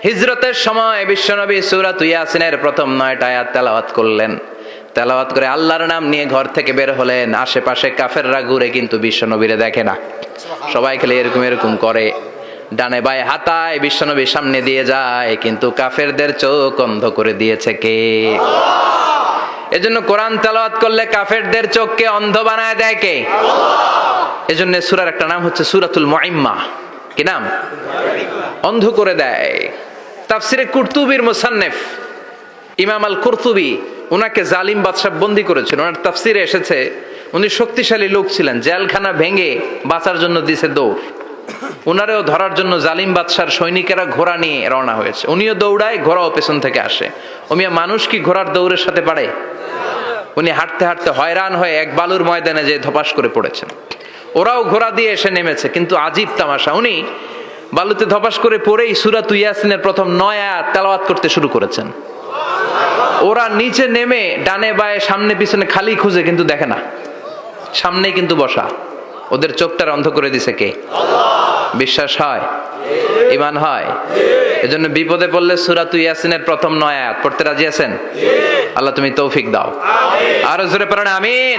হিজরতের সময় বিশ্বনবী সূরাত ইয়াসিনের প্রথম 9টা আয়াত তেলাওয়াত করলেন। তেলাওয়াত করে আল্লাহর নাম নিয়ে ঘর থেকে বের হলেন। আশেপাশে কাফেররা ঘুরে কিন্তু বিশ্বনবীরে দেখে না। সবাই খেলে এরকম এরকম করে, ডানে বায়ে হাতায় বিশ্বনবীর সামনে দিয়ে যায়, কিন্তু কাফেরদের চোখ অন্ধ করে দিয়েছে কে? এজন্য কোরআন তেলাওয়াত করলে কাফেরদের চোখকে অন্ধ বানায় দেয় কে? এজন্য সূরার একটা নাম হচ্ছে সূরাতুল মুইম্মা। কি নাম? অন্ধ করে দেয়। তাফসিরে কুরতুবির মুসান্নিফ ইমাম আল কুরতুবি উনাকে জালিম বাদশা বন্দী করেছিল। ওনার তাফসিরে এসেছে উনি শক্তিশালী লোক ছিলেন, জেলখানা ভেঙে বাঁচার জন্য দিছে দৌড়। উনারেও ধরার জন্য জালিম বাদশার সৈনিকেরা ঘোড়া নিয়ে রওনা হয়েছে। উনিও দৌড়ায়, ঘোড়াও পেছন থেকে আসে। ওমিয়া মানুষ কি ঘোড়ার দৌড়ের সাথে পারে? উনি হাঁটতে হাঁটতে হয়রান হয়ে এক বালুর ময়দানে যে ধপাস করে পড়েছেন। ওরাও ঘোড়া দিয়ে এসে নেমেছে, কিন্তু আজীব তামাশা, উনি বালুতে ধপাস করে পড়েই সূরাত ইয়াসিনের প্রথম 9 আয়াত তেলাওয়াত করতে শুরু করেছেন। ওরা নিচে নেমে ডানে বায়ে সামনে পিছনে খালি খুঁজে, কিন্তু দেখে না, সামনে কিন্তু বসা। ওদের চোখটার অন্ধ করে দিছে কে? বিশ্বাস হয়? ঈমান হয়? এজন্য বিপদে পড়লে সূরাত ইয়াসিনের প্রথম 9 আয়াত পড়তে রাজি আছেন? আল্লাহ তুমি তৌফিক দাও। আরো জোরে পড়েন আমিন।